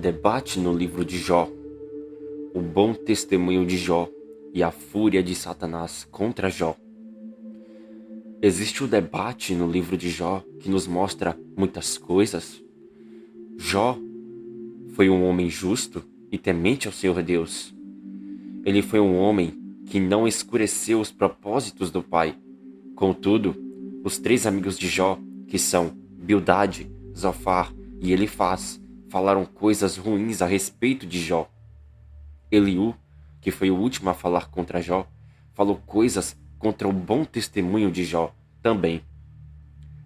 debate no livro de Jó, o bom testemunho de Jó e a fúria de Satanás contra Jó. Existe o debate no livro de Jó que nos mostra muitas coisas. Jó foi um homem justo e temente ao Senhor Deus. Ele foi um homem que não escureceu os propósitos do Pai. Contudo, os três amigos de Jó, que são Bildade, Zofar e Elifaz, falaram coisas ruins a respeito de Jó. Eliú, que foi o último a falar contra Jó, falou coisas contra o bom testemunho de Jó também.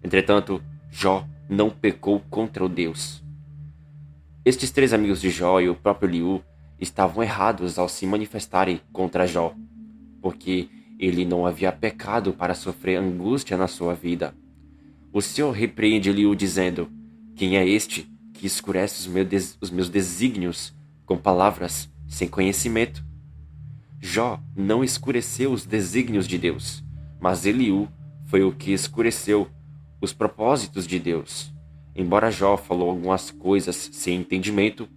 Entretanto, Jó não pecou contra o Deus. Estes três amigos de Jó e o próprio Eliú estavam errados ao se manifestarem contra Jó, porque ele não havia pecado para sofrer angústia na sua vida. O Senhor repreende Eliú dizendo: quem é este que escurece os meus desígnios com palavras sem conhecimento? Jó não escureceu os desígnios de Deus, mas Eliú foi o que escureceu os propósitos de Deus. Embora Jó falou algumas coisas sem entendimento,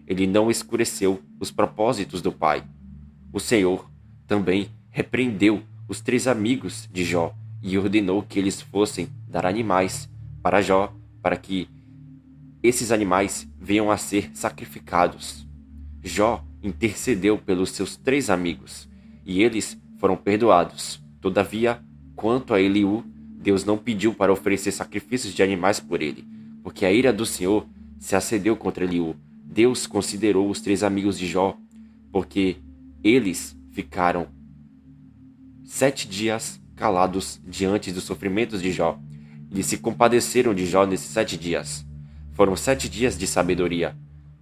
ele não escureceu os propósitos do Pai. O Senhor também repreendeu os três amigos de Jó e ordenou que eles fossem dar animais para Jó, para que esses animais venham a ser sacrificados. Jó intercedeu pelos seus três amigos e eles foram perdoados. Todavia, quanto a Eliú, Deus não pediu para oferecer sacrifícios de animais por ele, porque a ira do Senhor se acendeu contra Eliú. Deus considerou os três amigos de Jó, porque eles ficaram 7 dias calados diante dos sofrimentos de Jó. Eles se compadeceram de Jó nesses 7 dias. Foram 7 dias de sabedoria,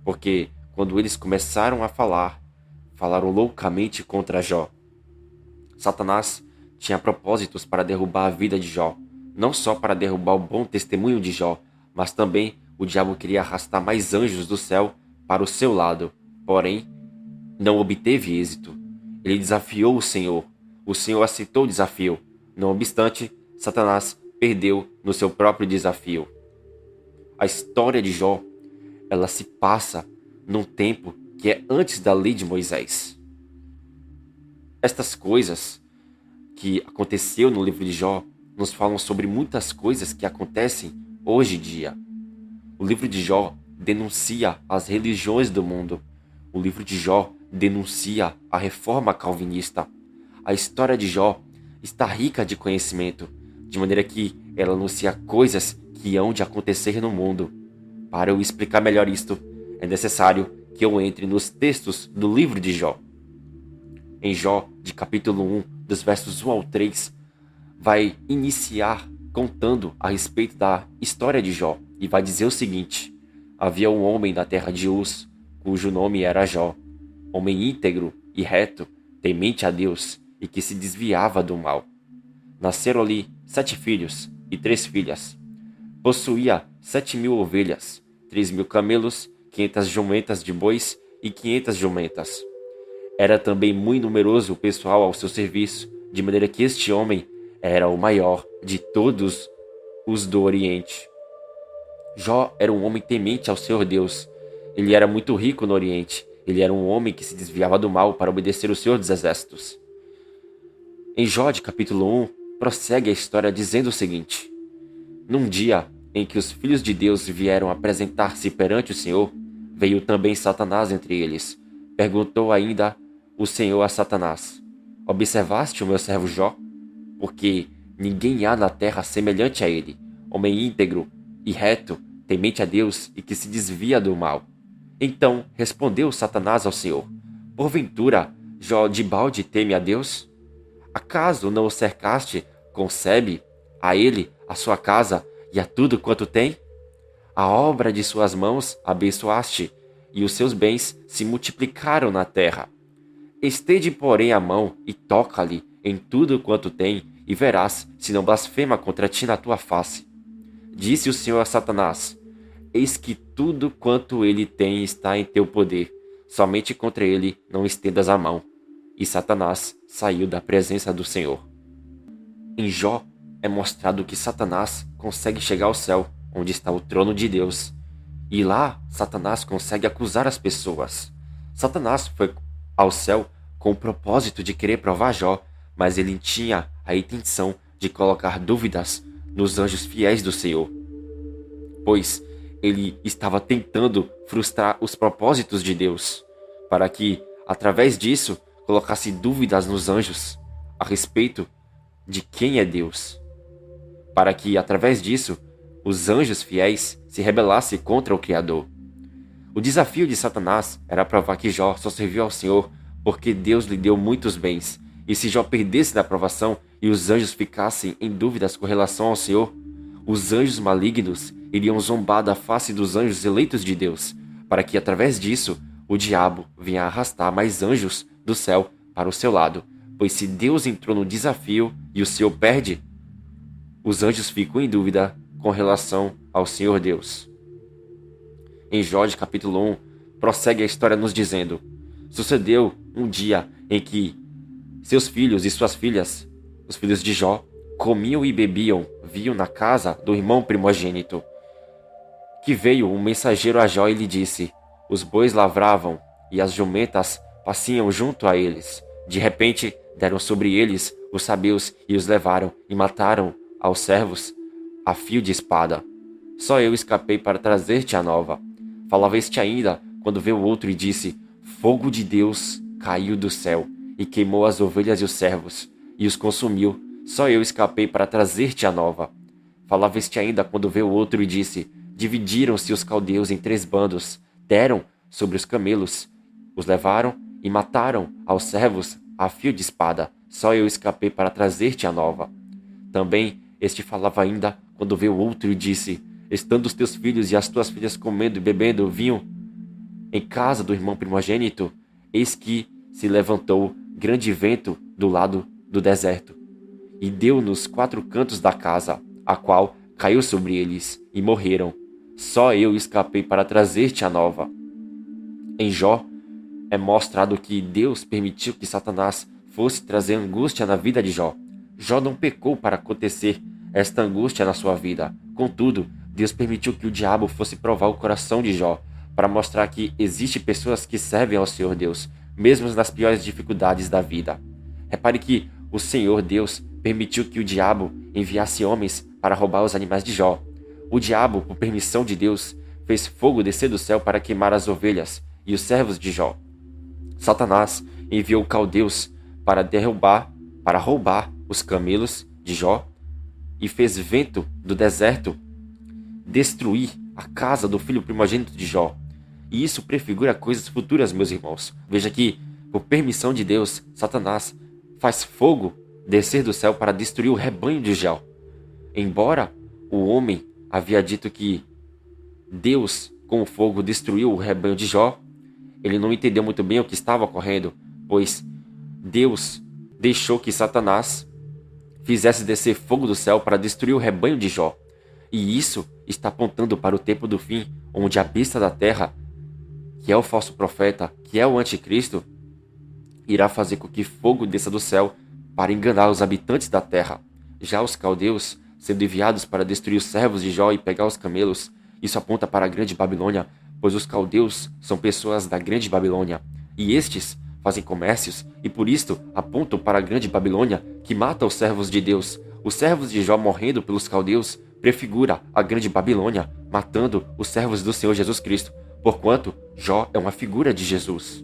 porque quando eles começaram a falar, falaram loucamente contra Jó. Satanás tinha propósitos para derrubar a vida de Jó, não só para derrubar o bom testemunho de Jó, mas também o diabo queria arrastar mais anjos do céu para o seu lado. Porém, não obteve êxito. Ele desafiou o Senhor. O Senhor aceitou o desafio. Não obstante, Satanás perdeu no seu próprio desafio. A história de Jó, ela se passa num tempo que é antes da lei de Moisés. Estas coisas que aconteceu no livro de Jó nos falam sobre muitas coisas que acontecem hoje em dia. O livro de Jó denuncia as religiões do mundo. O livro de Jó denuncia a reforma calvinista. A história de Jó está rica de conhecimento, de maneira que ela anuncia coisas que hão de acontecer no mundo. Para eu explicar melhor isto, é necessário que eu entre nos textos do livro de Jó. Em Jó, de capítulo 1, dos versos 1 ao 3, vai iniciar contando a respeito da história de Jó e vai dizer o seguinte: havia um homem da terra de Uz, cujo nome era Jó, homem íntegro e reto, temente a Deus e que se desviava do mal. Nasceram-lhe 7 filhos e 3 filhas. Possuía 7.000 ovelhas, 3.000 camelos, 500 jumentas de bois e 500 jumentas. Era também muito numeroso o pessoal ao seu serviço, de maneira que este homem era o maior de todos os do Oriente. Jó era um homem temente ao Senhor Deus. Ele era muito rico no Oriente. Ele era um homem que se desviava do mal para obedecer o Senhor dos Exércitos. Em Jó, de capítulo 1, prossegue a história dizendo o seguinte: num dia em que os filhos de Deus vieram apresentar-se perante o Senhor, veio também Satanás entre eles. Perguntou ainda o Senhor a Satanás: observaste o meu servo Jó? Porque ninguém há na terra semelhante a ele, homem íntegro e reto, temente a Deus e que se desvia do mal. Então respondeu Satanás ao Senhor: porventura Jó de balde teme a Deus? Acaso não o cercaste com sebe, a ele, a sua casa e a tudo quanto tem? A obra de suas mãos abençoaste, e os seus bens se multiplicaram na terra. Estende, porém, a mão e toca-lhe em tudo quanto tem, e verás se não blasfema contra ti na tua face. Disse o Senhor a Satanás: eis que tudo quanto ele tem está em teu poder, somente contra ele não estendas a mão. E Satanás saiu da presença do Senhor. Em Jó é mostrado que Satanás consegue chegar ao céu, onde está o trono de Deus, E lá, Satanás consegue acusar as pessoas. Satanás foi ao céu com o propósito de querer provar Jó, mas ele tinha a intenção de colocar dúvidas nos anjos fiéis do Senhor, pois ele estava tentando frustrar os propósitos de Deus, para que, através disso, colocasse dúvidas nos anjos a respeito de quem é Deus, para que, através disso, os anjos fiéis se rebelassem contra o Criador. O desafio de Satanás era provar que Jó só serviu ao Senhor porque Deus lhe deu muitos bens, e se Jó perdesse na provação e os anjos ficassem em dúvidas com relação ao Senhor, os anjos malignos iriam zombar da face dos anjos eleitos de Deus, para que, através disso, o diabo venha arrastar mais anjos do céu para o seu lado. Pois se Deus entrou no desafio e o Senhor perde, os anjos ficam em dúvida com relação ao Senhor Deus. Em Jó, capítulo 1, prossegue a história nos dizendo: sucedeu um dia em que seus filhos e suas filhas, os filhos de Jó, comiam e bebiam vinho na casa do irmão primogênito. Que veio um mensageiro a Jó e lhe disse: os bois lavravam e as jumentas pasciam junto a eles. De repente deram sobre eles os sabeus e os levaram e mataram aos servos a fio de espada. Só eu escapei para trazer-te a nova. Falava este ainda, quando veio outro e disse: fogo de Deus caiu do céu e queimou as ovelhas e os servos e os consumiu. Só eu escapei para trazer-te a nova. Falava este ainda, quando veio outro e disse: dividiram-se os caldeus em 3 bandos, deram sobre os camelos, os levaram e mataram aos servos a fio de espada. Só eu escapei para trazer-te a nova. Também este falava ainda, quando veio outro e disse: estando os teus filhos e as tuas filhas comendo e bebendo vinho em casa do irmão primogênito, eis que se levantou grande vento do lado do deserto, e deu nos 4 cantos da casa, a qual caiu sobre eles, e morreram. Só eu escapei para trazer-te a nova. Em Jó é mostrado que Deus permitiu que Satanás fosse trazer angústia na vida de Jó. Jó não pecou para acontecer esta angústia na sua vida. Contudo, Deus permitiu que o diabo fosse provar o coração de Jó, para mostrar que existem pessoas que servem ao Senhor Deus, mesmo nas piores dificuldades da vida. Repare que o Senhor Deus permitiu que o diabo enviasse homens para roubar os animais de Jó. O diabo, por permissão de Deus, fez fogo descer do céu para queimar as ovelhas e os servos de Jó. Satanás enviou caldeus para roubar os camelos de Jó, e fez vento do deserto destruir a casa do filho primogênito de Jó. E isso prefigura coisas futuras, meus irmãos. Veja que, por permissão de Deus, Satanás faz fogo descer do céu para destruir o rebanho de Jó. Embora o homem havia dito que Deus, com o fogo, destruiu o rebanho de Jó, ele não entendeu muito bem o que estava ocorrendo, pois Deus deixou que Satanás fizesse descer fogo do céu para destruir o rebanho de Jó. E isso está apontando para o tempo do fim, onde a besta da terra, que é o falso profeta, que é o anticristo, irá fazer com que fogo desça do céu para enganar os habitantes da terra. Já os caldeus, sendo enviados para destruir os servos de Jó e pegar os camelos, isso aponta para a grande Babilônia, pois os caldeus são pessoas da grande Babilônia, e estes fazem comércios e por isto apontam para a grande Babilônia, que mata os servos de Deus. Os servos de Jó morrendo pelos caldeus prefigura a grande Babilônia, matando os servos do Senhor Jesus Cristo, porquanto Jó é uma figura de Jesus.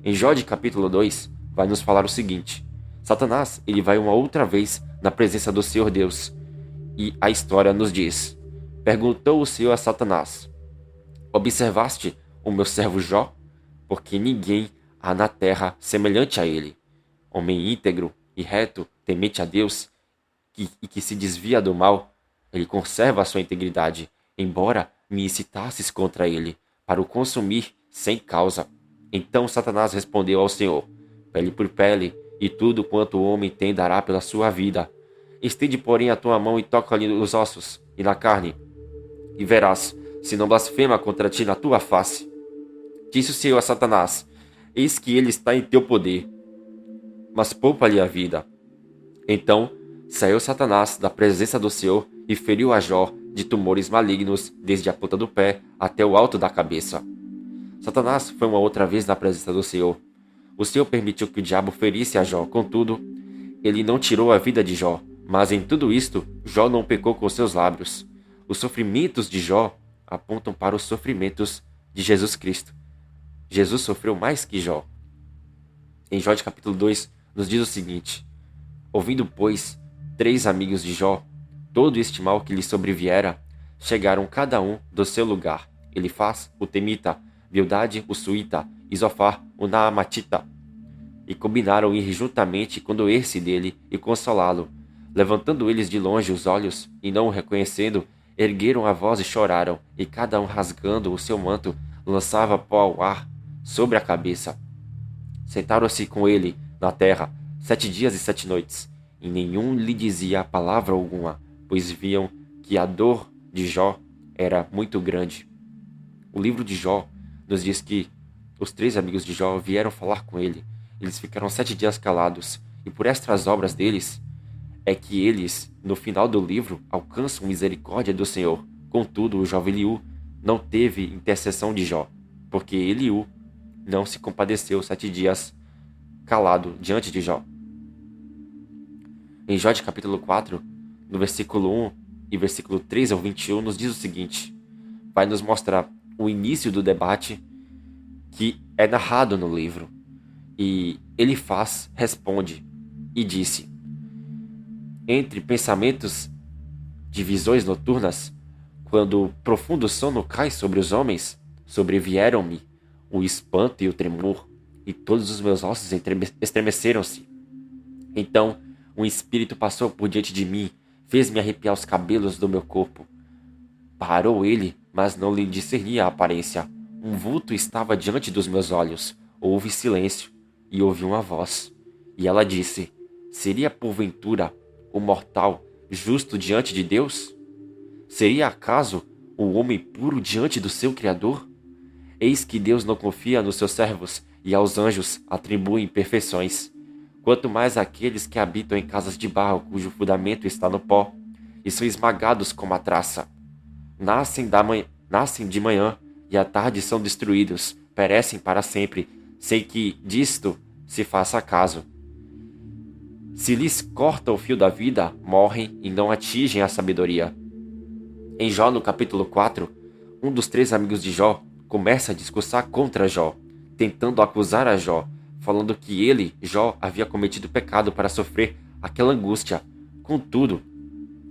Em Jó capítulo 2, vai nos falar o seguinte: Satanás, ele vai uma outra vez na presença do Senhor Deus, e a história nos diz: perguntou o Senhor a Satanás: observaste o meu servo Jó? Porque ninguém há na terra semelhante a ele, homem íntegro e reto, temente a Deus, e que se desvia do mal. Ele conserva a sua integridade, embora me incitasses contra ele, para o consumir sem causa. Então Satanás respondeu ao Senhor: pele por pele, e tudo quanto o homem tem dará pela sua vida. Estende, porém, a tua mão e toca-lhe os ossos e na carne, e verás se não blasfema contra ti na tua face. Disse o Senhor a Satanás: eis que ele está em teu poder, mas poupa-lhe a vida. Então saiu Satanás da presença do Senhor e feriu a Jó de tumores malignos, desde a ponta do pé até o alto da cabeça. Satanás foi uma outra vez na presença do Senhor. O Senhor permitiu que o diabo ferisse a Jó, contudo, ele não tirou a vida de Jó, mas em tudo isto, Jó não pecou com seus lábios. Os sofrimentos de Jó apontam para os sofrimentos de Jesus Cristo. Jesus sofreu mais que Jó. Em Jó de capítulo 2, nos diz o seguinte: ouvindo, pois, 3 amigos de Jó todo este mal que lhe sobreviera, chegaram cada um do seu lugar. Elifaz, o temita, Bildade, o suíta, e Zofar, o naamatita, e combinaram ir juntamente condoer-se dele e consolá-lo. Levantando eles de longe os olhos, e não o reconhecendo, ergueram a voz e choraram, e cada um rasgando o seu manto, lançava pó ao ar sobre a cabeça. Sentaram-se com ele na terra 7 dias e 7 noites, e nenhum lhe dizia palavra alguma, pois viam que a dor de Jó era muito grande. O livro de Jó nos diz que os 3 amigos de Jó vieram falar com ele. Eles ficaram 7 dias calados, e por estas obras deles é que eles, no final do livro, alcançam misericórdia do Senhor. Contudo, o jovem Eliú não teve intercessão de Jó, porque Eliú não se compadeceu 7 dias calado diante de Jó. Em Jó de capítulo 4, no versículo 1 e versículo 3 ao 21, nos diz o seguinte: vai nos mostrar o início do debate que é narrado no livro. E Elifaz responde e disse: entre pensamentos de visões noturnas, quando profundo sono cai sobre os homens, sobrevieram-me o espanto e o tremor, e todos os meus ossos estremeceram-se. Então um espírito passou por diante de mim, fez-me arrepiar os cabelos do meu corpo. Parou ele, mas não lhe discernia a aparência. Um vulto estava diante dos meus olhos. Houve silêncio, e ouvi uma voz. E ela disse: seria porventura o mortal justo diante de Deus? Seria acaso o homem puro diante do seu Criador? Eis que Deus não confia nos seus servos, e aos anjos atribui imperfeições. Quanto mais aqueles que habitam em casas de barro, cujo fundamento está no pó, e são esmagados como a traça. Nascem de manhã, e à tarde são destruídos, perecem para sempre, sem que disto se faça caso. Se lhes corta o fio da vida, morrem e não atingem a sabedoria. Em Jó, no capítulo 4, um dos 3 amigos de Jó começa a discursar contra Jó, tentando acusar a Jó, falando que ele, Jó, havia cometido pecado para sofrer aquela angústia. Contudo,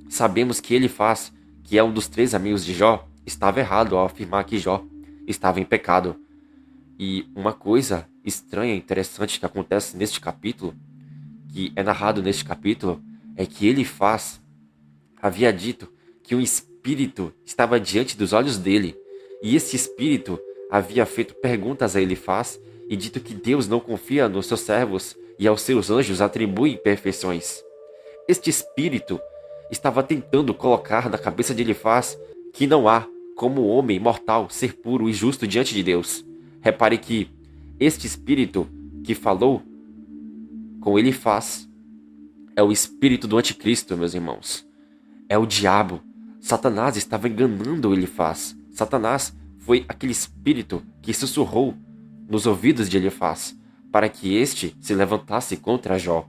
sabemos que Elifaz, que é um dos 3 amigos de Jó, estava errado ao afirmar que Jó estava em pecado. E uma coisa estranha e interessante que acontece neste capítulo, que é narrado neste capítulo, é que Elifaz havia dito que um espírito estava diante dos olhos dele, e esse espírito havia feito perguntas a Elifaz e dito que Deus não confia nos seus servos e aos seus anjos atribui imperfeições. Este espírito estava tentando colocar na cabeça de Elifaz que não há como o homem mortal ser puro e justo diante de Deus. Repare que este espírito que falou com Elifaz é o espírito do anticristo, meus irmãos. É o diabo. Satanás estava enganando Elifaz. Satanás foi aquele espírito que sussurrou nos ouvidos de Elifaz para que este se levantasse contra Jó.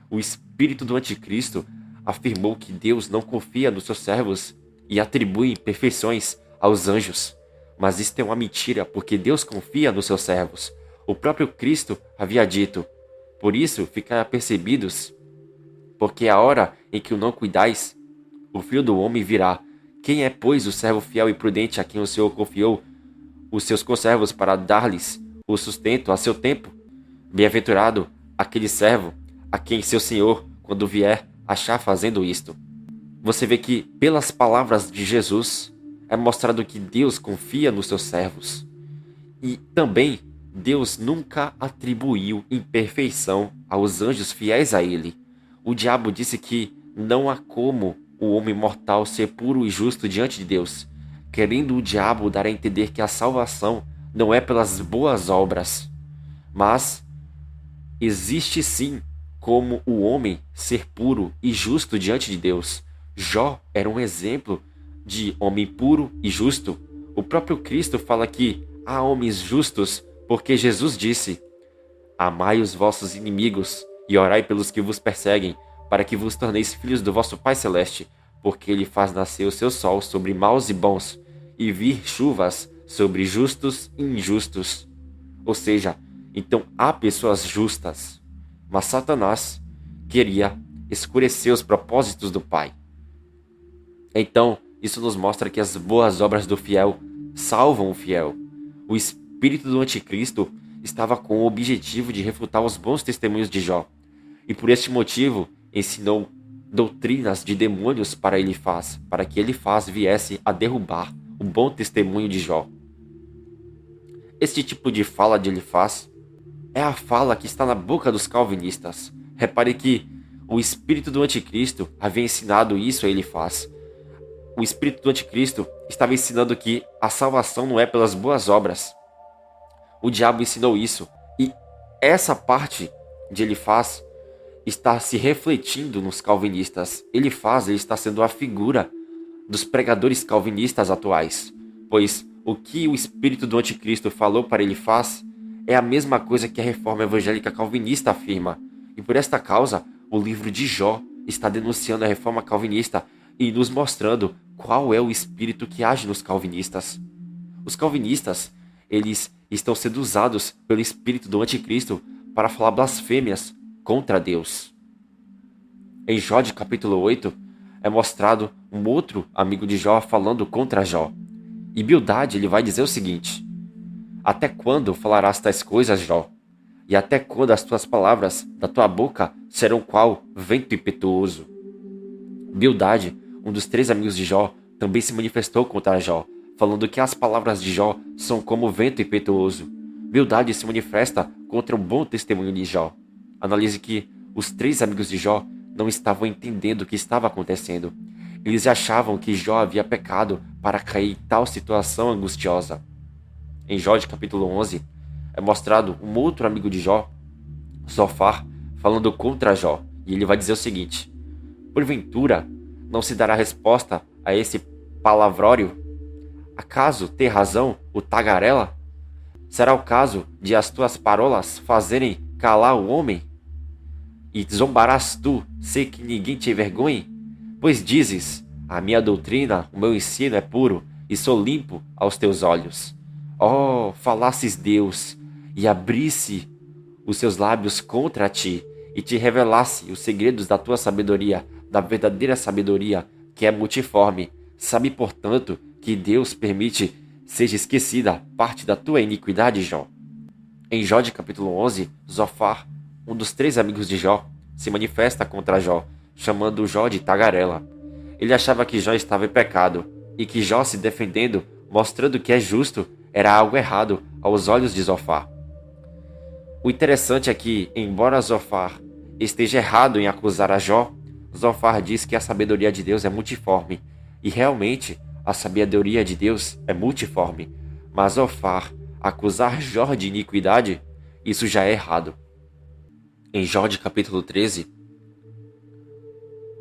O espírito do anticristo afirmou que Deus não confia nos seus servos e atribui imperfeições aos anjos. Mas isto é uma mentira, porque Deus confia nos seus servos. O próprio Cristo havia dito: por isso ficai apercebidos, porque a hora em que o não cuidais, o Filho do Homem virá. Quem é, pois, o servo fiel e prudente a quem o Senhor confiou os seus conservos para dar-lhes o sustento a seu tempo? Bem-aventurado aquele servo a quem seu Senhor, quando vier, achar fazendo isto. Você vê que, pelas palavras de Jesus, é mostrado que Deus confia nos seus servos. E também, Deus nunca atribuiu imperfeição aos anjos fiéis a ele. O diabo disse que não há como o homem mortal ser puro e justo diante de Deus, querendo o diabo dar a entender que a salvação não é pelas boas obras, mas existe sim como o homem ser puro e justo diante de Deus. Jó era um exemplo de homem puro e justo, o próprio Cristo fala que há homens justos, porque Jesus disse: amai os vossos inimigos e orai pelos que vos perseguem, para que vos torneis filhos do vosso Pai Celeste, porque ele faz nascer o seu sol sobre maus e bons, e vir chuvas sobre justos e injustos. Ou seja, então há pessoas justas, mas Satanás queria escurecer os propósitos do Pai. Então, isso nos mostra que as boas obras do fiel salvam o fiel. O espírito do anticristo estava com o objetivo de refutar os bons testemunhos de Jó, e por este motivo ensinou doutrinas de demônios para que Elifaz viesse a derrubar o bom testemunho de Jó. Este tipo de fala de Elifaz é a fala que está na boca dos calvinistas. Repare que o espírito do anticristo havia ensinado isso a Elifaz. O espírito do anticristo estava ensinando que a salvação não é pelas boas obras. O diabo ensinou isso. E essa parte de Elifaz está se refletindo nos calvinistas. Ele está sendo a figura dos pregadores calvinistas atuais, pois o que o espírito do anticristo falou para Elifaz é a mesma coisa que a reforma evangélica calvinista afirma. E por esta causa, o livro de Jó está denunciando a reforma calvinista e nos mostrando qual é o espírito que age nos calvinistas. Os calvinistas, eles estão sendo usados pelo espírito do anticristo para falar blasfêmias contra Deus. Em Jó de capítulo 8, é mostrado um outro amigo de Jó falando contra Jó. E Bildade, ele vai dizer o seguinte: até quando falarás tais coisas, Jó? E até quando as tuas palavras da tua boca serão qual vento impetuoso? Bildade, um dos 3 amigos de Jó, também se manifestou contra Jó, falando que as palavras de Jó são como vento impetuoso. Bildade se manifesta contra o bom testemunho de Jó. Analise que os 3 amigos de Jó não estavam entendendo o que estava acontecendo. Eles achavam que Jó havia pecado para cair em tal situação angustiosa. Em Jó de capítulo 11, é mostrado um outro amigo de Jó, Zofar, falando contra Jó. E ele vai dizer o seguinte: porventura não se dará resposta a esse palavrório? Acaso ter razão o tagarela? Será o caso de as tuas parolas fazerem calar o homem? E zombarás tu, sem que ninguém te envergonhe? Pois dizes: a minha doutrina, o meu ensino é puro, e sou limpo aos teus olhos. Oh, falasses Deus, e abrisse os seus lábios contra ti, e te revelasse os segredos da tua sabedoria, da verdadeira sabedoria, que é multiforme. Sabe, portanto, que Deus permite seja esquecida parte da tua iniquidade, Jó. Em Jó de capítulo 11, Zofar, um dos 3 amigos de Jó, se manifesta contra Jó, chamando Jó de tagarela. Ele achava que Jó estava em pecado, e que Jó se defendendo, mostrando que é justo, era algo errado aos olhos de Zofar. O interessante é que, embora Zofar esteja errado em acusar a Jó, Zofar diz que a sabedoria de Deus é multiforme, e realmente a sabedoria de Deus é multiforme, mas Zofar acusar Jó de iniquidade, isso já é errado. Em Jó de capítulo 13,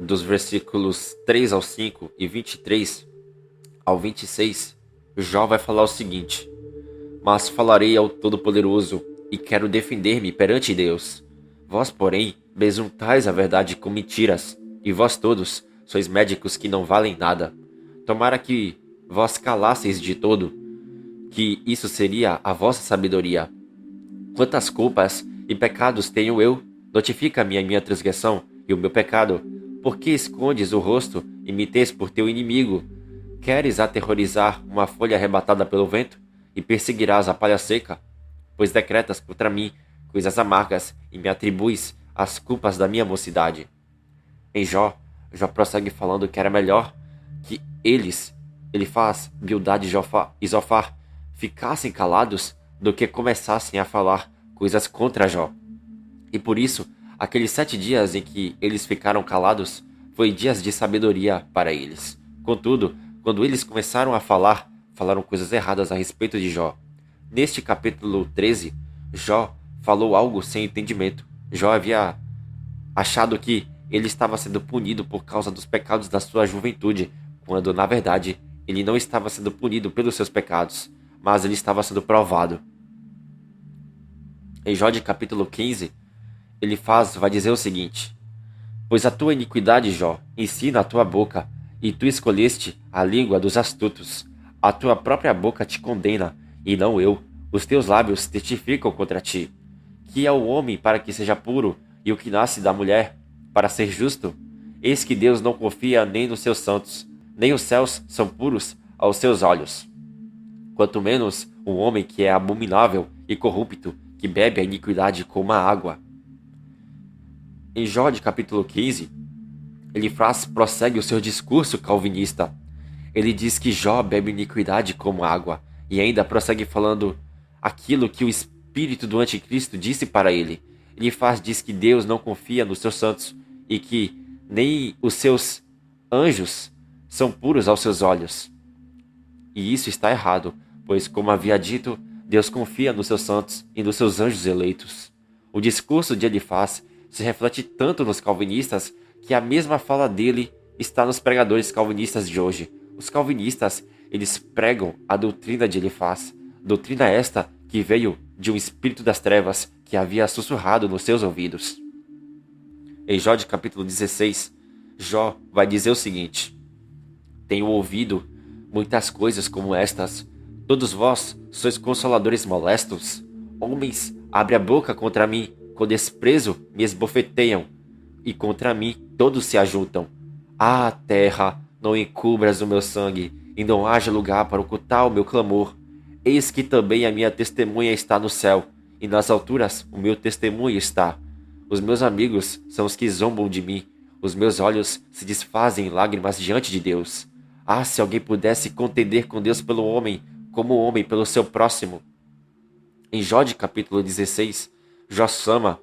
dos versículos 3 ao 5 e 23 ao 26, Jó vai falar o seguinte: mas falarei ao Todo-Poderoso, e quero defender-me perante Deus. Vós, porém, besuntais a verdade com mentiras, e vós todos sois médicos que não valem nada. Tomara que vós calasseis de todo, que isso seria a vossa sabedoria. Quantas culpas e pecados tenho eu? Notifica-me a minha transgressão e o meu pecado. Por que escondes o rosto e me tens por teu inimigo? Queres aterrorizar uma folha arrebatada pelo vento, e perseguirás a palha seca? Pois decretas contra mim coisas amargas, e me atribuis as culpas da minha mocidade. Em Jó prossegue falando que era melhor que Elifaz, Bildade e Zofar ficassem calados do que começassem a falar coisas contra Jó. E por isso, aqueles 7 dias em que eles ficaram calados foi dias de sabedoria para eles. Contudo, quando eles começaram a falar, falaram coisas erradas a respeito de Jó. Neste capítulo 13, Jó falou algo sem entendimento. Jó havia achado que ele estava sendo punido por causa dos pecados da sua juventude, quando, na verdade, ele não estava sendo punido pelos seus pecados, mas ele estava sendo provado. Em Jó de capítulo 15, vai dizer o seguinte: Pois a tua iniquidade, Jó, ensina a tua boca, e tu escolheste a língua dos astutos. A tua própria boca te condena, e não eu. Os teus lábios testificam contra ti. Que é o homem para que seja puro, e o que nasce da mulher para ser justo? Eis que Deus não confia nem nos seus santos, nem os céus são puros aos seus olhos. Quanto menos o homem que é abominável e corrupto, que bebe a iniquidade como a água. Em Jó de capítulo 15, prossegue o seu discurso calvinista. Ele diz que Jó bebe iniquidade como água, e ainda prossegue falando aquilo que o espírito do anticristo disse para ele. Diz que Deus não confia nos seus santos e que nem os seus anjos são puros aos seus olhos. E isso está errado, pois, como havia dito, Deus confia nos seus santos e nos seus anjos eleitos. O discurso de Elifaz se reflete tanto nos calvinistas que a mesma fala dele está nos pregadores calvinistas de hoje. Os calvinistas, eles pregam a doutrina de Elifaz, doutrina esta que veio de um espírito das trevas que havia sussurrado nos seus ouvidos. Em Jó de capítulo 16, Jó vai dizer o seguinte: Tenho ouvido muitas coisas como estas. Todos vós sois consoladores molestos. Homens, abre a boca contra mim, com desprezo me esbofeteiam, e contra mim todos se ajuntam. Ah, terra, não encubras o meu sangue, e não haja lugar para ocultar o meu clamor. Eis que também a minha testemunha está no céu, e nas alturas o meu testemunho está. Os meus amigos são os que zombam de mim, os meus olhos se desfazem em lágrimas diante de Deus. Ah, se alguém pudesse contender com Deus pelo homem, como o homem pelo seu próximo. Em Jó de capítulo 16, Jó chama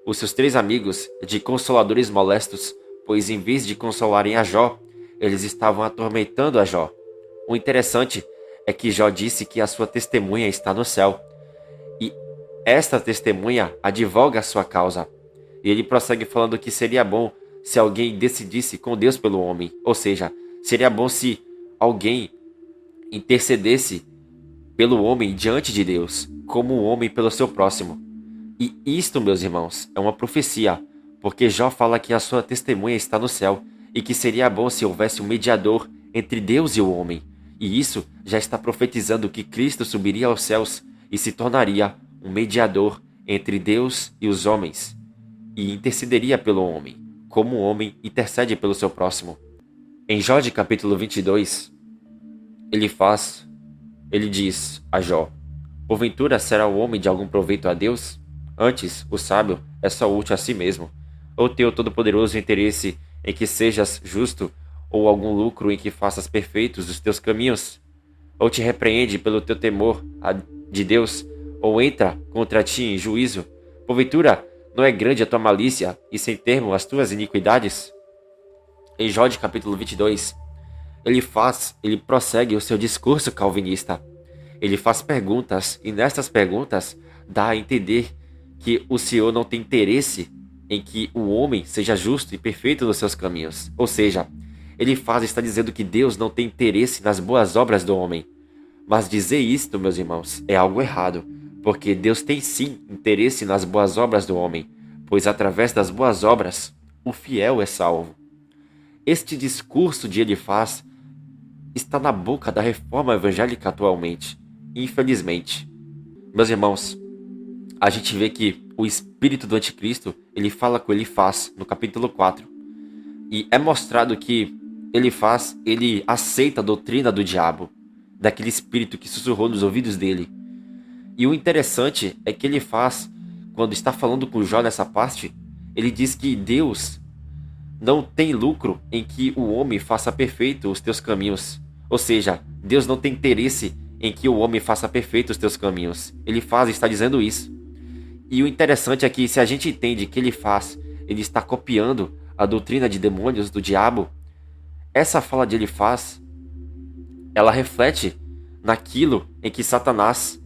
os seus 3 amigos de consoladores molestos, pois em vez de consolarem a Jó, eles estavam atormentando a Jó. O interessante é que Jó disse que a sua testemunha está no céu, e esta testemunha advoga a sua causa. E ele prossegue falando que seria bom se alguém decidisse com Deus pelo homem, ou seja, seria bom se alguém intercedesse pelo homem diante de Deus, como o homem pelo seu próximo. E isto, meus irmãos, é uma profecia, porque Jó fala que a sua testemunha está no céu, e que seria bom se houvesse um mediador entre Deus e o homem. E isso já está profetizando que Cristo subiria aos céus e se tornaria um mediador entre Deus e os homens, e intercederia pelo homem, como o homem intercede pelo seu próximo. Em Jó de capítulo 22, ele diz a Jó: Porventura será o homem de algum proveito a Deus? Antes, o sábio é só útil a si mesmo. Ou teu todo-poderoso interesse em que sejas justo, ou algum lucro em que faças perfeitos os teus caminhos? Ou te repreende pelo teu temor de Deus, ou entra contra ti em juízo? Porventura, não é grande a tua malícia e sem termo as tuas iniquidades? Em Jó de capítulo 22, ele prossegue o seu discurso calvinista. Ele faz perguntas, e nestas perguntas dá a entender que o Senhor não tem interesse em que o homem seja justo e perfeito nos seus caminhos. Ou seja, está dizendo que Deus não tem interesse nas boas obras do homem. Mas dizer isto, meus irmãos, é algo errado, porque Deus tem sim interesse nas boas obras do homem, pois através das boas obras, o fiel é salvo. Este discurso de Elifaz está na boca da reforma evangélica atualmente, infelizmente. Meus irmãos, a gente vê que o espírito do anticristo, ele fala com Elifaz no capítulo 4. E é mostrado que Elifaz, ele aceita a doutrina do diabo, daquele espírito que sussurrou nos ouvidos dele. E o interessante é que Elifaz, quando está falando com Jó nessa parte, ele diz que Deus não tem lucro em que o homem faça perfeito os teus caminhos. Ou seja, Deus não tem interesse em que o homem faça perfeito os teus caminhos. Elifaz está dizendo isso. E o interessante é que se a gente entende que ele está copiando a doutrina de demônios do diabo, essa fala de Elifaz, ela reflete naquilo em que Satanás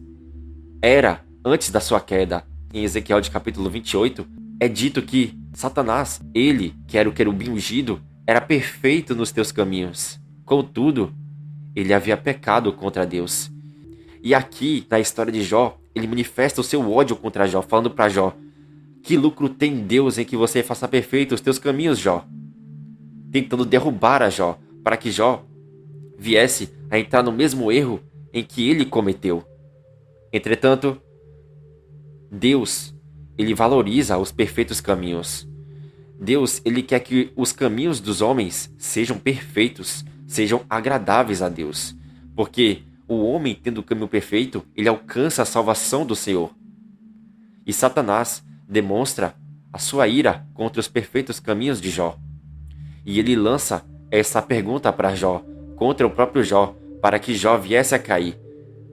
era antes da sua queda. Em Ezequiel de capítulo 28, é dito que Satanás, ele, que era o querubim ungido, era perfeito nos teus caminhos, Contudo, ele havia pecado contra Deus. E aqui, na história de Jó, ele manifesta o seu ódio contra Jó, falando para Jó: que lucro tem Deus em que você faça perfeito os teus caminhos, Jó? Tentando derrubar a Jó, para que Jó viesse a entrar no mesmo erro em que ele cometeu. Entretanto, Deus, ele valoriza os perfeitos caminhos. Deus, ele quer que os caminhos dos homens sejam perfeitos, sejam agradáveis a Deus. Porque o homem, tendo o caminho perfeito, ele alcança a salvação do Senhor. E Satanás demonstra a sua ira contra os perfeitos caminhos de Jó. E ele lança essa pergunta para Jó, contra o próprio Jó, para que Jó viesse a cair.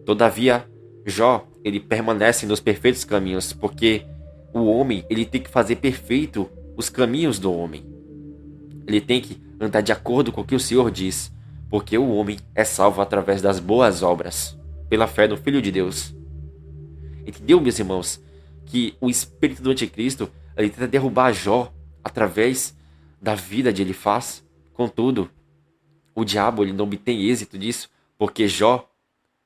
Todavia, Jó, ele permanece nos perfeitos caminhos, porque o homem, ele tem que fazer perfeito os caminhos do homem. Ele tem que andar de acordo com o que o Senhor diz, porque o homem é salvo através das boas obras, pela fé no Filho de Deus. Entendeu, meus irmãos, que o espírito do anticristo, ele tenta derrubar Jó através da vida de Elifaz? Contudo, o diabo, ele não obtém êxito disso, porque Jó,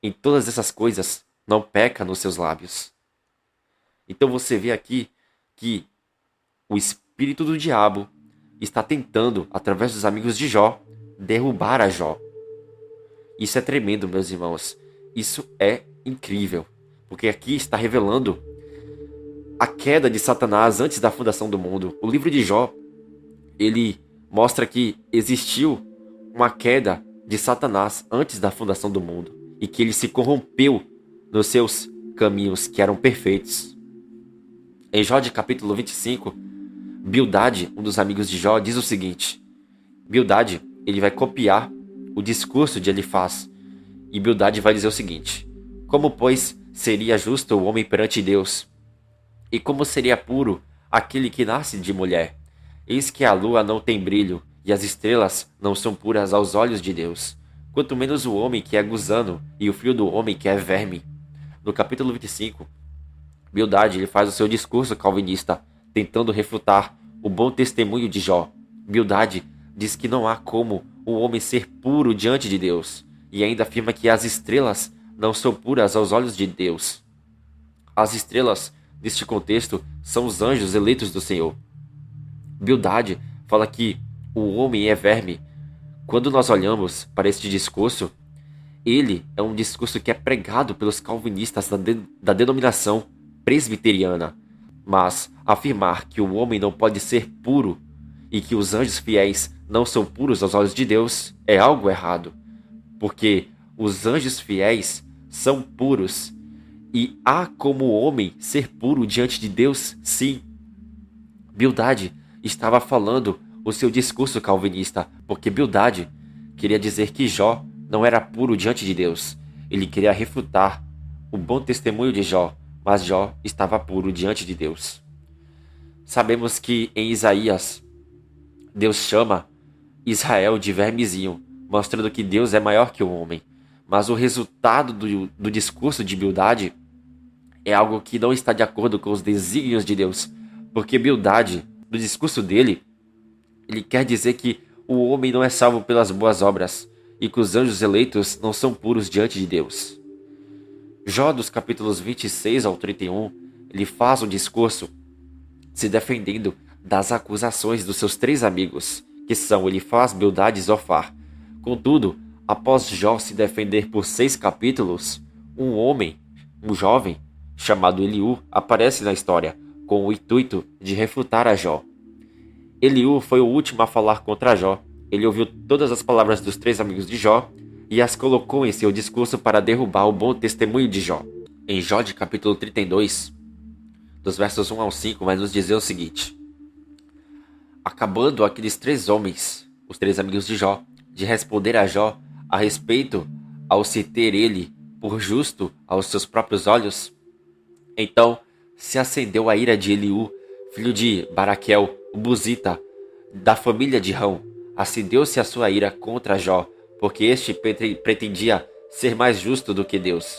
em todas essas coisas, não peca nos seus lábios. Então você vê aqui que o espírito do diabo está tentando, através dos amigos de Jó, derrubar a Jó. Isso é tremendo, meus irmãos. Isso é incrível, porque aqui está revelando a queda de Satanás antes da fundação do mundo. O livro de Jó, ele mostra que existiu uma queda de Satanás antes da fundação do mundo e que ele se corrompeu nos seus caminhos que eram perfeitos. Em Jó de capítulo 25, Bildade, um dos amigos de Jó, diz o seguinte: Bildade, ele vai copiar o discurso de Elifaz, e Bildade vai dizer o seguinte: como, pois, seria justo o homem perante Deus? E como seria puro aquele que nasce de mulher? Eis que a lua não tem brilho, e as estrelas não são puras aos olhos de Deus. Quanto menos o homem que é gusano, e o filho do homem que é verme. No capítulo 25, Bildade, ele faz o seu discurso calvinista, tentando refutar o bom testemunho de Jó. Bildade diz que não há como o homem ser puro diante de Deus, e ainda afirma que as estrelas não são puras aos olhos de Deus. As estrelas, neste contexto, são os anjos eleitos do Senhor. Bildade fala que o homem é verme. Quando nós olhamos para este discurso, ele é um discurso que é pregado pelos calvinistas da denominação presbiteriana. Mas afirmar que o homem não pode ser puro e que os anjos fiéis não são puros aos olhos de Deus é algo errado. Porque os anjos fiéis são puros. E há como o homem ser puro diante de Deus? Sim. Bildade estava falando o seu discurso calvinista, porque Bildade queria dizer que Jó não era puro diante de Deus. Ele queria refutar o bom testemunho de Jó, mas Jó estava puro diante de Deus. Sabemos que em Isaías, Deus chama Israel de vermezinho, mostrando que Deus é maior que o homem. Mas o resultado do discurso de Bildade é algo que não está de acordo com os desígnios de Deus, porque Bildade, no discurso dele, ele quer dizer que o homem não é salvo pelas boas obras e que os anjos eleitos não são puros diante de Deus. Jó, dos capítulos 26 ao 31, ele faz um discurso se defendendo das acusações dos seus três amigos, que são Elifaz, Bildade e Zofar. Contudo, após Jó se defender por 6 capítulos, um jovem, chamado Eliú, aparece na história, com o intuito de refutar a Jó. Eliú foi o último a falar contra Jó. Ele ouviu todas as palavras dos três amigos de Jó e as colocou em seu discurso para derrubar o bom testemunho de Jó. Em Jó de capítulo 32, dos versos 1 ao 5, vai nos dizer o seguinte: acabando aqueles três homens, os três amigos de Jó, de responder a Jó a respeito ao se ter ele por justo aos seus próprios olhos, então se acendeu a ira de Eliú, filho de Baraquel, o Buzita, da família de Rão. Acendeu-se a sua ira contra Jó, porque este pretendia ser mais justo do que Deus.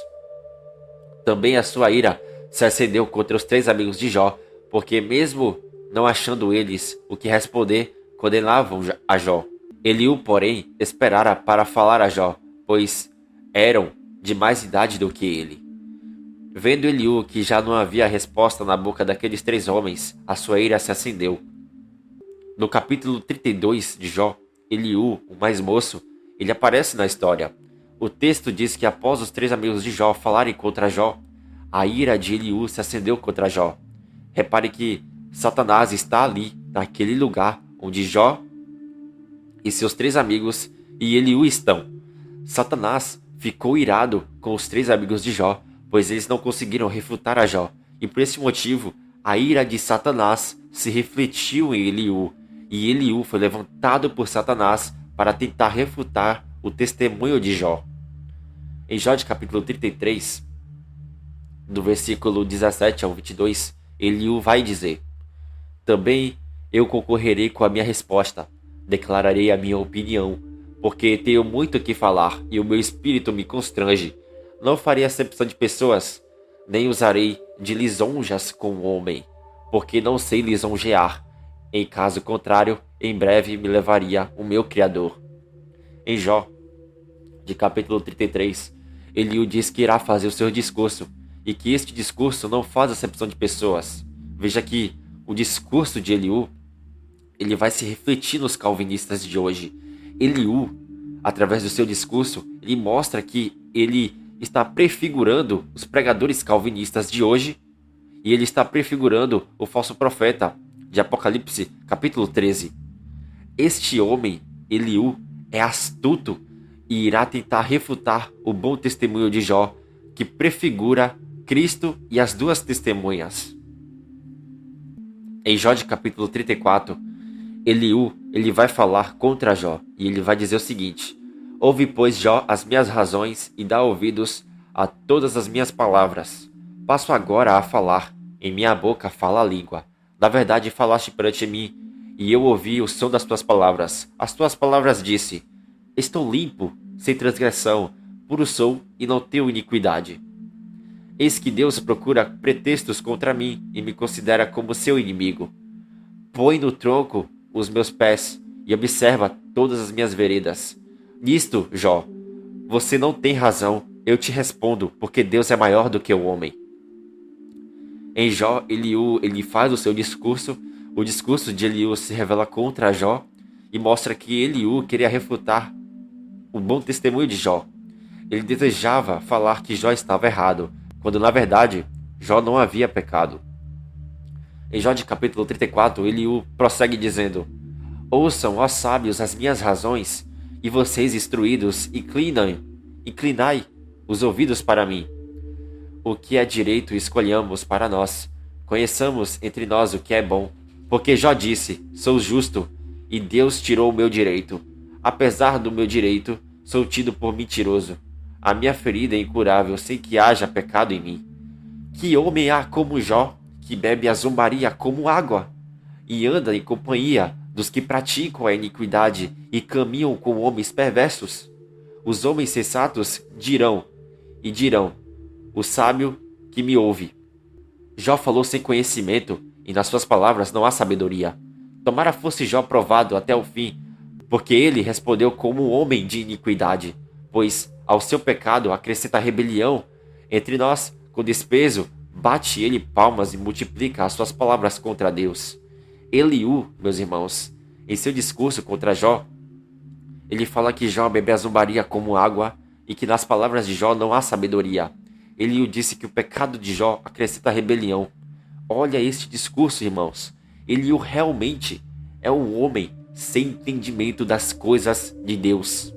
Também a sua ira se acendeu contra os três amigos de Jó, porque mesmo não achando eles o que responder, condenavam a Jó. Eliú, porém, esperara para falar a Jó, pois eram de mais idade do que ele. Vendo Eliú que já não havia resposta na boca daqueles 3 homens, a sua ira se acendeu. No capítulo 32 de Jó, Eliú, o mais moço, ele aparece na história. O texto diz que após os 3 amigos de Jó falarem contra Jó, a ira de Eliú se acendeu contra Jó. Repare que Satanás está ali, naquele lugar onde Jó e seus 3 amigos e Eliú estão. Satanás ficou irado com os 3 amigos de Jó, pois eles não conseguiram refutar a Jó. E por esse motivo, a ira de Satanás se refletiu em Eliú. E Eliú foi levantado por Satanás para tentar refutar o testemunho de Jó. Em Jó de capítulo 33, do versículo 17 ao 22, Eliú vai dizer: Também eu concorrerei com a minha resposta, declararei a minha opinião, porque tenho muito o que falar e o meu espírito me constrange. Não farei acepção de pessoas, nem usarei de lisonjas com o homem, porque não sei lisonjear. Em caso contrário, em breve me levaria o meu Criador. Em Jó, de capítulo 33, Eliú diz que irá fazer o seu discurso, e que este discurso não faz acepção de pessoas. Veja que o discurso de Eliú, ele vai se refletir nos calvinistas de hoje. Eliú, através do seu discurso, ele mostra que ele está prefigurando os pregadores calvinistas de hoje, e ele está prefigurando o falso profeta de Apocalipse, capítulo 13. Este homem, Eliú, é astuto e irá tentar refutar o bom testemunho de Jó, que prefigura Cristo e as 2 testemunhas. Em Jó de capítulo 34, Eliú, ele vai falar contra Jó, e ele vai dizer o seguinte: Ouve, pois, Jó, as minhas razões, e dá ouvidos a todas as minhas palavras. Passo agora a falar, em minha boca fala a língua. Na verdade falaste perante mim, e eu ouvi o som das tuas palavras. As tuas palavras disse: Estou limpo, sem transgressão, puro sou e não tenho iniquidade. Eis que Deus procura pretextos contra mim e me considera como seu inimigo. Põe no tronco os meus pés e observa todas as minhas veredas. Nisto, Jó, você não tem razão, eu te respondo, porque Deus é maior do que o homem. Em Jó, Eliú, ele faz o seu discurso. O discurso de Eliú se revela contra Jó e mostra que Eliú queria refutar o bom testemunho de Jó. Ele desejava falar que Jó estava errado, quando na verdade Jó não havia pecado. Em Jó de capítulo 34, Eliú prossegue dizendo: Ouçam, ó sábios, as minhas razões, e vocês instruídos, inclinai os ouvidos para mim. O que é direito escolhamos para nós. Conheçamos entre nós o que é bom. Porque Jó disse: Sou justo, e Deus tirou o meu direito. Apesar do meu direito, sou tido por mentiroso. A minha ferida é incurável, sem que haja pecado em mim. Que homem há como Jó, que bebe a zombaria como água, e anda em companhia dos que praticam a iniquidade e caminham com homens perversos? Os homens sensatos dirão, o sábio que me ouve. Jó falou sem conhecimento, e nas suas palavras não há sabedoria. Tomara fosse Jó provado até o fim, porque ele respondeu como um homem de iniquidade, pois ao seu pecado acrescenta rebelião. Entre nós, com desprezo, bate ele palmas e multiplica as suas palavras contra Deus. Eliú, meus irmãos, em seu discurso contra Jó, ele fala que Jó bebe a zombaria como água e que nas palavras de Jó não há sabedoria. Eliú disse que o pecado de Jó acrescenta rebelião. Olha este discurso, irmãos. Eliú realmente é um homem sem entendimento das coisas de Deus.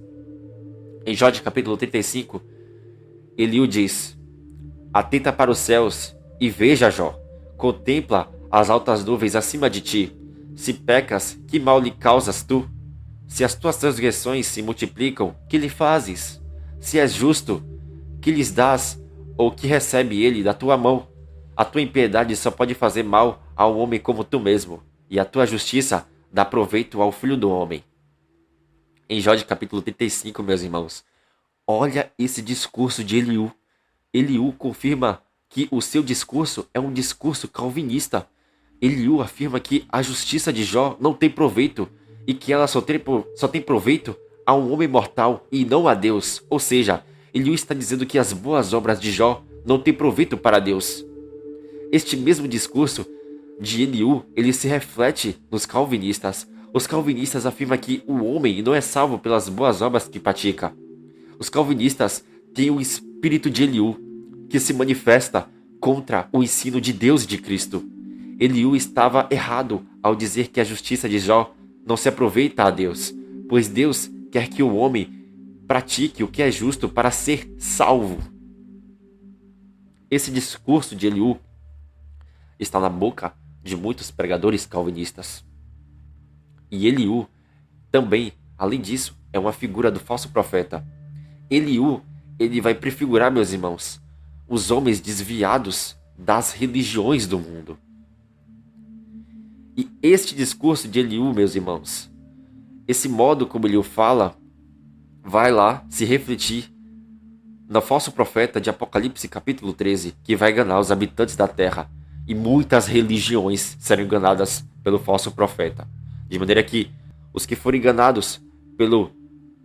Em Jó de capítulo 35, Eliú diz: Atenta para os céus e veja, Jó. Contempla as altas nuvens acima de ti. Se pecas, que mal lhe causas tu? Se as tuas transgressões se multiplicam, que lhe fazes? Se és justo, que lhes dás, ou que recebe ele da tua mão? A tua impiedade só pode fazer mal a um homem como tu mesmo, e a tua justiça dá proveito ao filho do homem. Em Jó de capítulo 35, meus irmãos, olha esse discurso de Eliú. Eliú confirma que o seu discurso é um discurso calvinista. Eliú afirma que a justiça de Jó não tem proveito e que ela só tem proveito a um homem mortal e não a Deus. Ou seja, Eliú está dizendo que as boas obras de Jó não têm proveito para Deus. Este mesmo discurso de Eliú, ele se reflete nos calvinistas. Os calvinistas afirmam que o homem não é salvo pelas boas obras que pratica. Os calvinistas têm o espírito de Eliú, que se manifesta contra o ensino de Deus e de Cristo. Eliú estava errado ao dizer que a justiça de Jó não se aproveita a Deus, pois Deus quer que o homem pratique o que é justo para ser salvo. Esse discurso de Eliú está na boca de muitos pregadores calvinistas. E Eliú também, além disso, é uma figura do falso profeta. Eliú, ele vai prefigurar, meus irmãos, os homens desviados das religiões do mundo. E este discurso de Eliú, meus irmãos, esse modo como Eliú fala, vai lá se refletir no falso profeta de Apocalipse capítulo 13, que vai enganar os habitantes da terra. E muitas religiões serão enganadas pelo falso profeta. De maneira que os que forem enganados pelo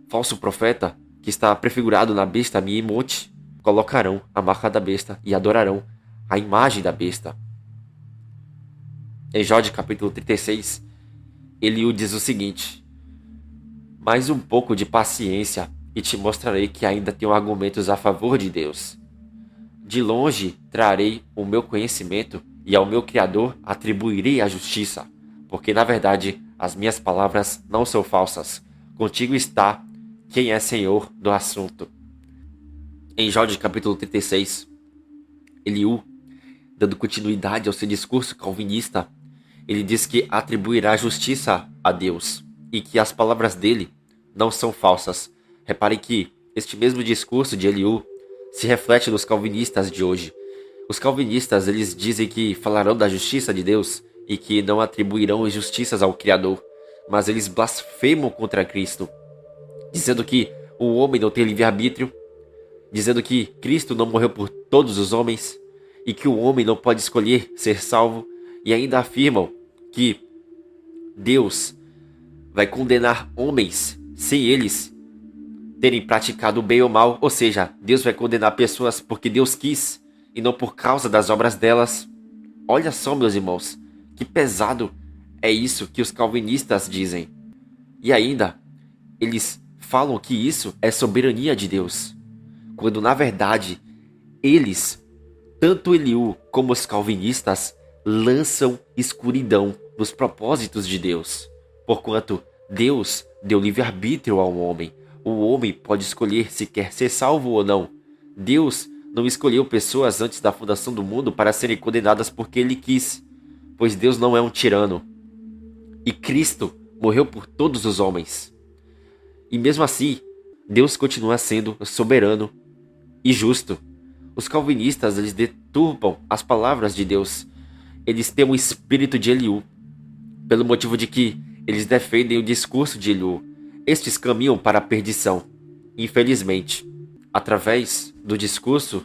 falso profeta, que está prefigurado na besta Miemonte, colocarão a marca da besta e adorarão a imagem da besta. Em Jó de capítulo 36, Eliú diz o seguinte: mais um pouco de paciência e te mostrarei que ainda tenho argumentos a favor de Deus. De longe trarei o meu conhecimento e ao meu Criador atribuirei a justiça, porque na verdade as minhas palavras não são falsas. Contigo está quem é senhor do assunto. Em Jó de capítulo 36, Eliú, dando continuidade ao seu discurso calvinista, ele diz que atribuirá justiça a Deus e que as palavras dele não são falsas. Repare que este mesmo discurso de Eliú se reflete nos calvinistas de hoje. Os calvinistas, eles dizem que falarão da justiça de Deus e que não atribuirão injustiças ao Criador, mas eles blasfemam contra Cristo, dizendo que o homem não tem livre-arbítrio, dizendo que Cristo não morreu por todos os homens e que o homem não pode escolher ser salvo, e ainda afirmam que Deus vai condenar homens sem eles terem praticado o bem ou mal, ou seja, Deus vai condenar pessoas porque Deus quis e não por causa das obras delas. Olha só, meus irmãos, que pesado é isso que os calvinistas dizem. E ainda, eles falam que isso é soberania de Deus, quando na verdade eles, tanto Eliú como os calvinistas, lançam escuridão nos propósitos de Deus, porquanto Deus deu livre-arbítrio ao homem. O homem pode escolher se quer ser salvo ou não. Deus não escolheu pessoas antes da fundação do mundo para serem condenadas porque ele quis, pois Deus não é um tirano. E Cristo morreu por todos os homens. E mesmo assim, Deus continua sendo soberano e justo. Os calvinistas, eles deturpam as palavras de Deus. Eles têm um espírito de Eliú, pelo motivo de que eles defendem o discurso de Eliú. Estes caminham para a perdição. Infelizmente, através do discurso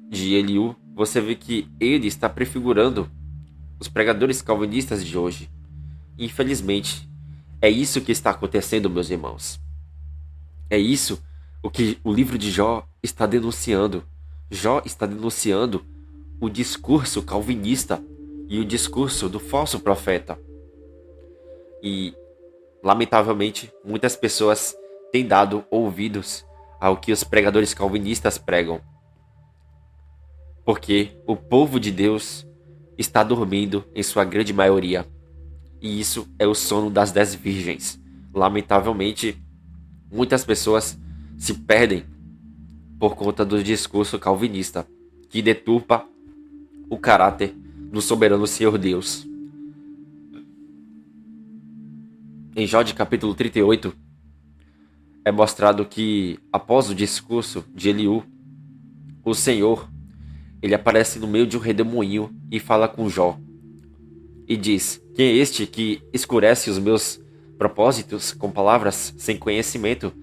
de Eliú, você vê que ele está prefigurando os pregadores calvinistas de hoje. Infelizmente, é isso que está acontecendo, meus irmãos. É isso o que o livro de Jó está denunciando. Jó está denunciando o discurso calvinista e o discurso do falso profeta. E, lamentavelmente, muitas pessoas têm dado ouvidos ao que os pregadores calvinistas pregam, porque o povo de Deus está dormindo em sua grande maioria. E isso é o sono das 10 virgens. Lamentavelmente, muitas pessoas se perdem por conta do discurso calvinista, que deturpa o caráter do soberano Senhor Deus. Em Jó de capítulo 38, é mostrado que, após o discurso de Eliú, o Senhor, ele aparece no meio de um redemoinho e fala com Jó. E diz: quem é este que escurece os meus propósitos com palavras sem conhecimento?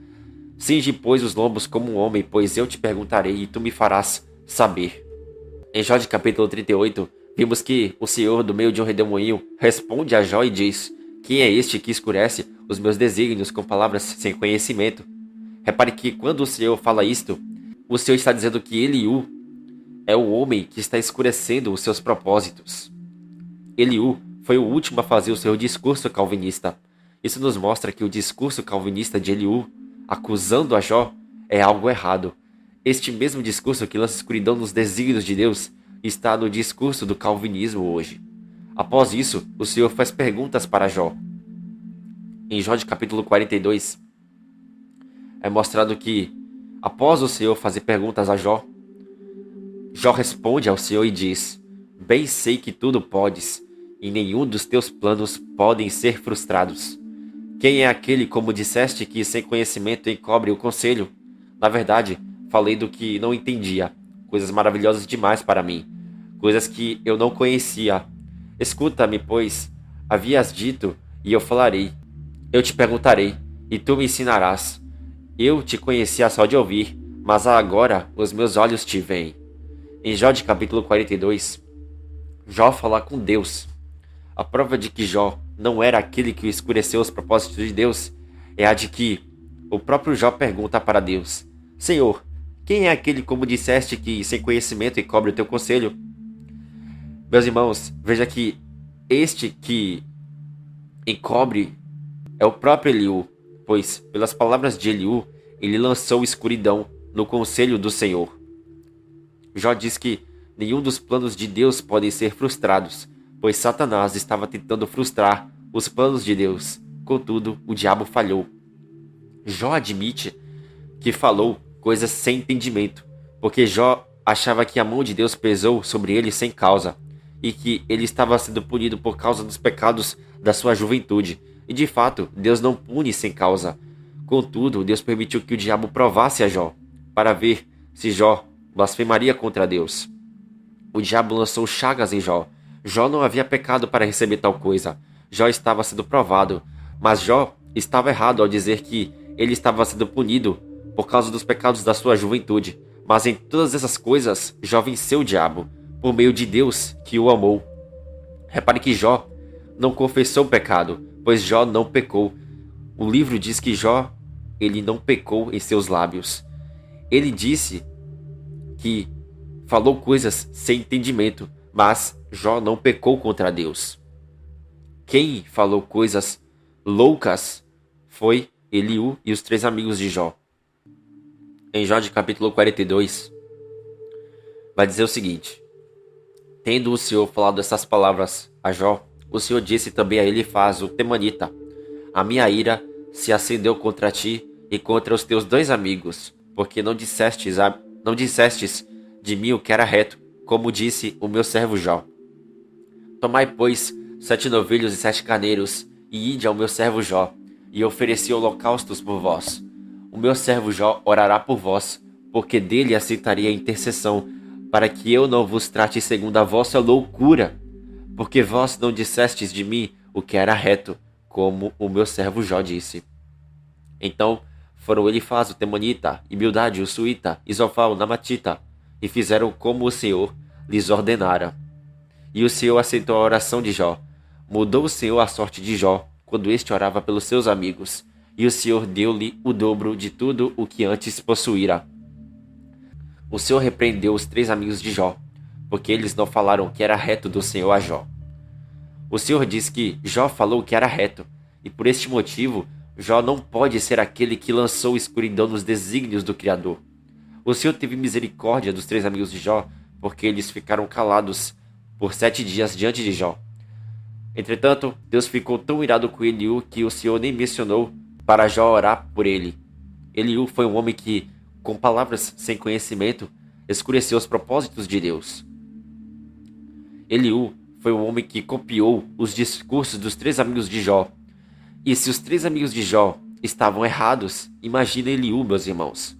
Cinge, pois, os lombos como um homem, pois eu te perguntarei e tu me farás saber. Em Jó de capítulo 38, vimos que o Senhor, do meio de um redemoinho, responde a Jó e diz: Quem é este que escurece os meus desígnios com palavras sem conhecimento? Repare que quando o Senhor fala isto, o Senhor está dizendo que Eliú é o homem que está escurecendo os seus propósitos. Eliú foi o último a fazer o seu discurso calvinista. Isso nos mostra que o discurso calvinista de Eliú, acusando a Jó, é algo errado. Este mesmo discurso que lança escuridão nos desígnios de Deus está no discurso do calvinismo hoje. Após isso, o Senhor faz perguntas para Jó. Em Jó de capítulo 42, é mostrado que, após o Senhor fazer perguntas a Jó, Jó responde ao Senhor e diz: Bem sei que tudo podes, e nenhum dos teus planos podem ser frustrados. Quem é aquele, como disseste, que sem conhecimento encobre o conselho? Na verdade, falei do que não entendia, coisas maravilhosas demais para mim, coisas que eu não conhecia. Escuta-me, pois, havias dito, e eu falarei. Eu te perguntarei, e tu me ensinarás. Eu te conhecia só de ouvir, mas agora os meus olhos te veem. Em Jó de capítulo 42, Jó fala com Deus. A prova de que Jó não era aquele que escureceu os propósitos de Deus é a de que o próprio Jó pergunta para Deus: Senhor, quem é aquele, como disseste, que sem conhecimento encobre o teu conselho? Meus irmãos, veja que este que encobre é o próprio Eliú, pois, pelas palavras de Eliú, ele lançou escuridão no conselho do Senhor. Jó diz que nenhum dos planos de Deus podem ser frustrados, pois Satanás estava tentando frustrar os planos de Deus. Contudo, o diabo falhou. Jó admite que falou coisas sem entendimento, porque Jó achava que a mão de Deus pesou sobre ele sem causa, e que ele estava sendo punido por causa dos pecados da sua juventude. E de fato, Deus não pune sem causa. Contudo, Deus permitiu que o diabo provasse a Jó, para ver se Jó blasfemaria contra Deus. O diabo lançou chagas em Jó. Jó não havia pecado para receber tal coisa. Jó estava sendo provado, mas Jó estava errado ao dizer que ele estava sendo punido por causa dos pecados da sua juventude. Mas em todas essas coisas, Jó venceu o diabo, por meio de Deus que o amou. Repare que Jó não confessou o pecado, pois Jó não pecou. O livro diz que Jó, ele não pecou em seus lábios. Ele disse que falou coisas sem entendimento, mas Jó não pecou contra Deus. Quem falou coisas loucas foi Eliú e os 3 amigos de Jó. Em Jó de capítulo 42, vai dizer o seguinte: Tendo o Senhor falado essas palavras a Jó, o Senhor disse também a Elifaz, o temanita: A minha ira se acendeu contra ti e contra os teus 2 amigos, porque não dissestes de mim o que era reto, como disse o meu servo Jó. Tomai, pois, 7 novilhos e 7 carneiros, e ide ao meu servo Jó, e ofereci holocaustos por vós. O meu servo Jó orará por vós, porque dele aceitaria a intercessão, para que eu não vos trate segundo a vossa loucura, porque vós não dissestes de mim o que era reto, como o meu servo Jó disse. Então foram Elifaz o temanita, e Bildade o suíta, e Zofar o namatita, e fizeram como o Senhor lhes ordenara. E o Senhor aceitou a oração de Jó. Mudou o Senhor a sorte de Jó, quando este orava pelos seus amigos, e o Senhor deu-lhe o dobro de tudo o que antes possuíra. O Senhor repreendeu os 3 amigos de Jó, porque eles não falaram que era reto do Senhor a Jó. O Senhor diz que Jó falou que era reto, e por este motivo, Jó não pode ser aquele que lançou escuridão nos desígnios do Criador. O Senhor teve misericórdia dos 3 amigos de Jó, porque eles ficaram calados por 7 dias diante de Jó. Entretanto, Deus ficou tão irado com Eliú que o Senhor nem mencionou para Jó orar por ele. Eliú foi um homem que, com palavras sem conhecimento, escureceu os propósitos de Deus. Eliú foi um homem que copiou os discursos dos 3 amigos de Jó. E se os 3 amigos de Jó estavam errados, imagina Eliú, meus irmãos,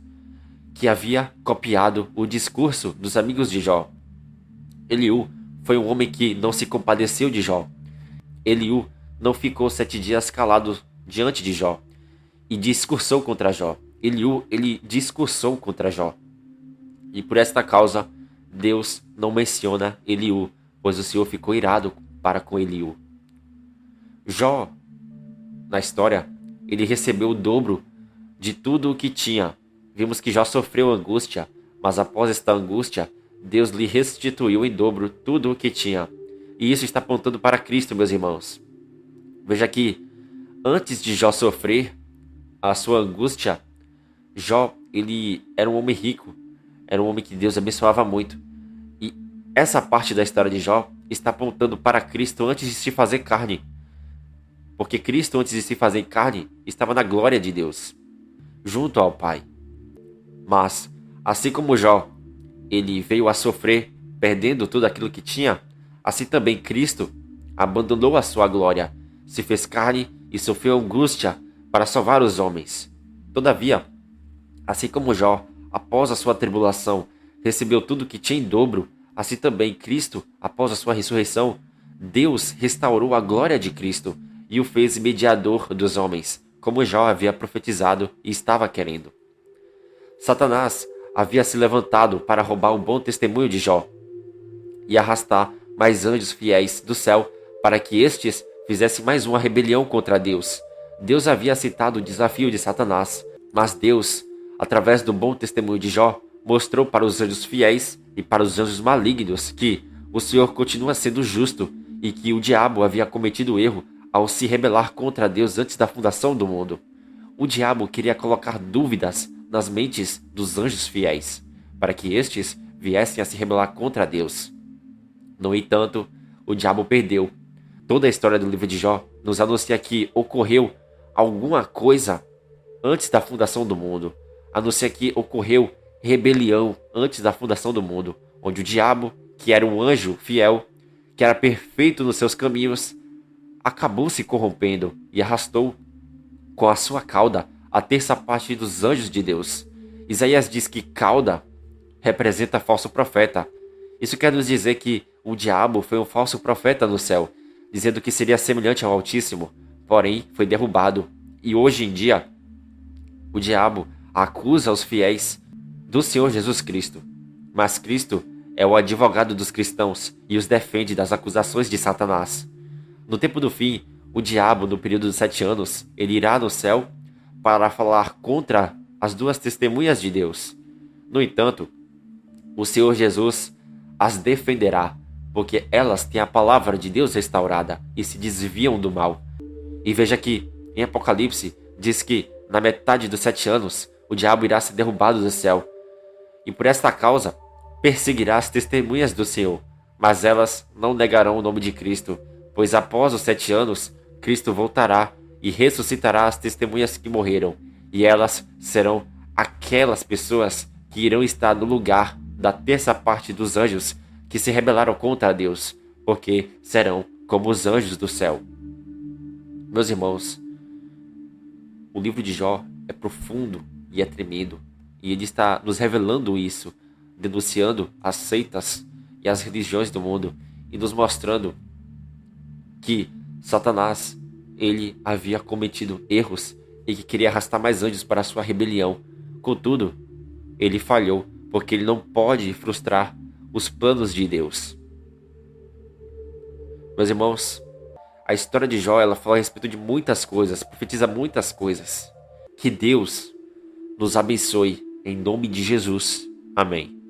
que havia copiado o discurso dos amigos de Jó. Eliú foi um homem que não se compadeceu de Jó. Eliú não ficou 7 dias calado diante de Jó e discursou contra Jó. Eliú, ele discursou contra Jó. E por esta causa, Deus não menciona Eliú, pois o Senhor ficou irado para com Eliú. Jó na história, ele recebeu o dobro de tudo o que tinha. Vimos que Jó sofreu angústia, mas após esta angústia, Deus lhe restituiu em dobro tudo o que tinha. E isso está apontando para Cristo, meus irmãos. Veja que, antes de Jó sofrer a sua angústia, Jó, ele era um homem rico, era um homem que Deus abençoava muito. E essa parte da história de Jó está apontando para Cristo antes de se fazer carne. Porque Cristo, antes de se fazer carne, estava na glória de Deus, junto ao Pai. Mas, assim como Jó, ele veio a sofrer, perdendo tudo aquilo que tinha, assim também Cristo abandonou a sua glória, se fez carne e sofreu angústia para salvar os homens. Todavia, assim como Jó, após a sua tribulação, recebeu tudo que tinha em dobro, assim também Cristo, após a sua ressurreição, Deus restaurou a glória de Cristo e o fez mediador dos homens, como Jó havia profetizado e estava querendo. Satanás havia se levantado para roubar o bom testemunho de Jó e arrastar mais anjos fiéis do céu para que estes fizessem mais uma rebelião contra Deus. Deus havia aceitado o desafio de Satanás, mas Deus, através do bom testemunho de Jó, mostrou para os anjos fiéis e para os anjos malignos que o Senhor continua sendo justo e que o diabo havia cometido erro ao se rebelar contra Deus antes da fundação do mundo. O diabo queria colocar dúvidas nas mentes dos anjos fiéis, para que estes viessem a se rebelar contra Deus. No entanto, o diabo perdeu. Toda a história do livro de Jó nos anuncia que ocorreu alguma coisa antes da fundação do mundo. Anuncia que ocorreu rebelião antes da fundação do mundo, onde o diabo, que era um anjo fiel, que era perfeito nos seus caminhos, acabou se corrompendo e arrastou com a sua cauda a terça parte dos anjos de Deus. Isaías diz que cauda representa falso profeta. Isso quer nos dizer que o diabo foi um falso profeta no céu, dizendo que seria semelhante ao Altíssimo, porém foi derrubado. E hoje em dia, o diabo acusa os fiéis do Senhor Jesus Cristo. Mas Cristo é o advogado dos cristãos e os defende das acusações de Satanás. No tempo do fim, o diabo, no período dos 7 anos, ele irá no céu para falar contra as duas testemunhas de Deus. No entanto, o Senhor Jesus as defenderá, porque elas têm a palavra de Deus restaurada e se desviam do mal. E veja que, em Apocalipse, diz que, na metade dos 7 anos, o diabo irá ser derrubado do céu. E por esta causa, perseguirá as testemunhas do Senhor, mas elas não negarão o nome de Cristo, pois após os 7 anos, Cristo voltará e ressuscitará as testemunhas que morreram, e elas serão aquelas pessoas que irão estar no lugar da terça parte dos anjos que se rebelaram contra Deus, porque serão como os anjos do céu. Meus irmãos, o livro de Jó é profundo e é tremendo, e ele está nos revelando isso, denunciando as seitas e as religiões do mundo, e nos mostrando que Satanás, ele havia cometido erros e que queria arrastar mais anjos para a sua rebelião. Contudo, ele falhou, porque ele não pode frustrar os planos de Deus. Meus irmãos, a história de Jó, ela fala a respeito de muitas coisas, profetiza muitas coisas. Que Deus nos abençoe, em nome de Jesus. Amém.